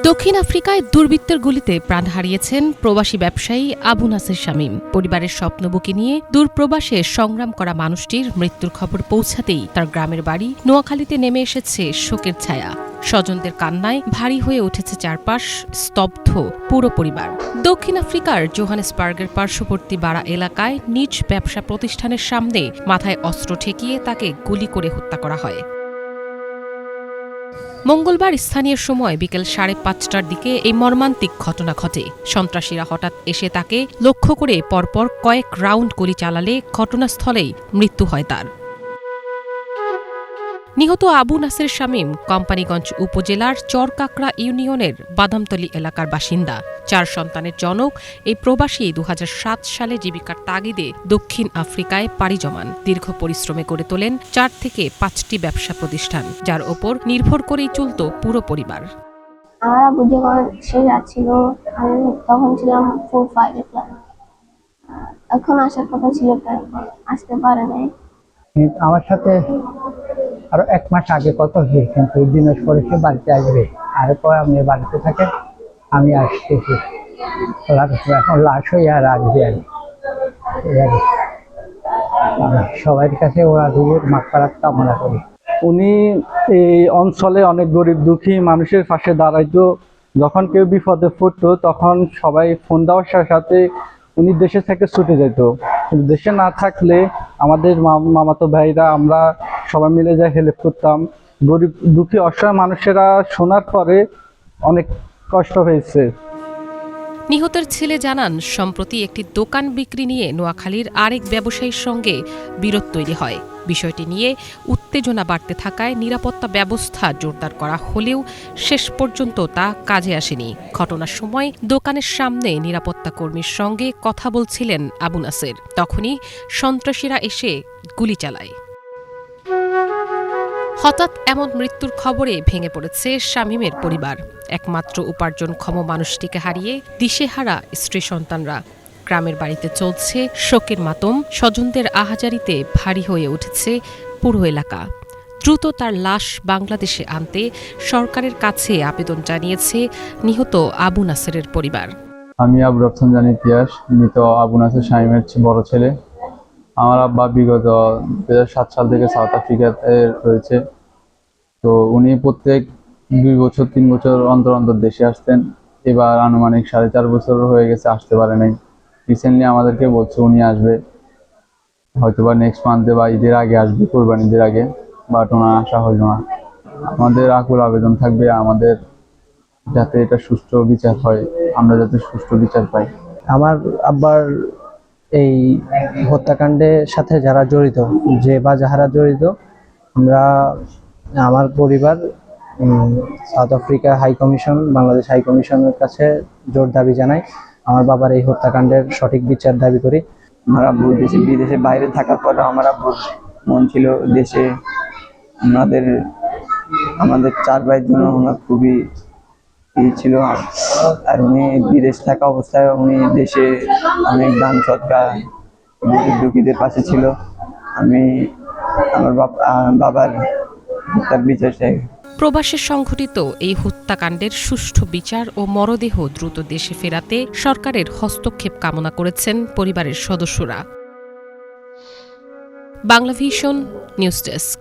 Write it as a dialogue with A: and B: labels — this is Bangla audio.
A: দক্ষিণ আফ্রিকায় দুর্বৃত্তের গুলিতে প্রাণ হারিয়েছেন প্রবাসী ব্যবসায়ী আবু নাসের শামীম। পরিবারের স্বপ্নবুকে নিয়ে দূরপ্রবাসে সংগ্রাম করা মানুষটির মৃত্যুর খবর পৌঁছাতেই তার গ্রামের বাড়ি নোয়াখালীতে নেমে এসেছে শোকের ছায়া। স্বজনদের কান্নায় ভারী হয়ে উঠেছে চারপাশ, স্তব্ধ পুরো পরিবার। দক্ষিণ আফ্রিকার জোহানেসবার্গের পার্শ্ববর্তী বাড়া এলাকায় নিজ ব্যবসা প্রতিষ্ঠানের সামনে মাথায় অস্ত্র ঠেকিয়ে তাকে গুলি করে হত্যা করা হয়। মঙ্গলবার স্থানীয় সময় বিকেল ৫:৩০টার দিকে এই মর্মান্তিক ঘটনা ঘটে। সন্ত্রাসীরা হঠাৎ এসে তাকে লক্ষ্য করে পরপর কয়েক রাউন্ড গুলি চালালে ঘটনাস্থলেই মৃত্যু হয় তার। নিহত আবু নাসের শামীম কোম্পানীগঞ্জ উপজেলার চরকাকড়া ইউনিয়নের বাদামতলী এলাকার বাসিন্দা। ৪ সন্তানের জনক এই প্রবাসী ২০০৭ সালে জীবিকার তাগিদে দক্ষিণ আফ্রিকায় পাড়ি জমান। দীর্ঘ পরিশ্রমে গড়ে তোলেন ৪ থেকে ৫টি ব্যবসা প্রতিষ্ঠান, যার ওপর নির্ভর করেই চলত পুরো পরিবার।
B: আমার আব্বু যখন সে যাচ্ছিল, আমি তখন ছিলাম 4-5 ক্লাস। এখন আসার কথা ছিল, আসতে পারে নাই।
C: আমার সাথে আরো 1 মাস আগে কথা হয়েছে, কিন্তু দিনের পরে সে বাড়িতে আসবে। আর পর আমি বাড়িতে থাকে, আমি আসতেছি। এখন লাশ হয়ে আর আসবে। সবার কাছে ওরা রুহের মাগফিরাত কামনা করি।
D: উনি এই অঞ্চলে অনেক গরিব দুঃখী মানুষের পাশে দাঁড়াইতো। যখন কেউ বিপদে পড়তো তখন সবাই ফোন দেওয়ার সাথে সাথে উনি দেশে থেকে ছুটে যেত। কিন্তু দেশে না থাকলে আমাদের মামাতো ভাইরা আমরা সবাই মিলে যা হেল্প করতাম। গরিব দুঃখী অসহায় মানুষেরা শোনার পরে অনেক কষ্ট হয়েছে।
A: নিহতের ছেলে জানান, সম্প্রতি একটি দোকান বিক্রি নিয়ে নোয়াখালীর আরেক ব্যবসায়ীর সঙ্গে বিরোধ তৈরি হয়। বিষয়টি নিয়ে উত্তেজনা বাড়তে থাকায় নিরাপত্তা ব্যবস্থা জোরদার করা হলেও শেষ পর্যন্ত তা কাজে আসেনি। ঘটনার সময় দোকানের সামনে নিরাপত্তা কর্মীর সঙ্গে কথা বলছিলেন আবু নাসের। তখনই সন্ত্রাসীরা এসে গুলি চালায়। হঠাৎ এমন মৃত্যুর খবরে ভেঙে পড়েছে শামীমের পরিবার। একমাত্র উপার্জনক্ষম মানুষটিকে হারিয়ে দিশেহারা স্ত্রী সন্তানরা। গ্রামের বাড়িতে চলছে শোকের মাতম। স্বজনদের আহাজারিতে ভারী হয়ে উঠেছে পুরো এলাকা। দ্রুত তার লাশ বাংলাদেশে আনতে সরকারের কাছে আবেদন জানিয়েছে নিহত আবু নাসেরের পরিবার।
E: আমি আবু রফসান ইতিহাস, মৃত আবু নাসের শামীমের বড় ছেলে। আমার আব্বা বিগত ২০০৭ সাল থেকে সাউথ আফ্রিকাতে রয়েছে। তো উনি প্রত্যেক ২ বছর ৩ বছর অন্তর অন্তর দেশে আসতেন। এবার আনুমানিক ৪.৫ বছর হয়ে গেছে, আসতে পারে নাই। রিসেন্টলি আমাদেরকে বলছে উনি আসবে, হয়তোবা নেক্সট মান্থে বা ঈদের আগে আসবে, কোরবানি ঈদের আগে। বাট ওনার আসা হইল না। আমাদের আকুল আবেদন থাকবে আমাদের যাতে এটা সুষ্ঠু বিচার হয়, আমরা যাতে সুষ্ঠু বিচার পাই।
C: আমার আব্বার এই হত্যাকাণ্ডের সাথে যারা জড়িত, যারা জড়িত, আমার পরিবার South Africa high commission, Bangladesh high কমিশনের কাছে জোর দাবি জানাই। আমার বাবার এই হত্যাকাণ্ডের সঠিক বিচার দাবি করি।
F: আমার আব্বু বিদেশে বাইরে থাকার পর আমার আব্বুর মন ছিল দেশে। আমাদের 4 ভাইয়ের জন্য ওনার খুবই ছিল। আর উনি বিদেশ থাকা অবস্থায় উনি দেশে অনেক দান সৎকার দুঃখীদের পাশে ছিল। আমি আমার বাবার হত্যার বিচার চাই।
A: প্রবাসে সংঘটিত এই হত্যাকাণ্ডের সুষ্ঠু বিচার ও মরদেহ দ্রুত দেশে ফেরাতে সরকারের হস্তক্ষেপ কামনা করেছেন পরিবারের সদস্যরা। Banglavision news desk.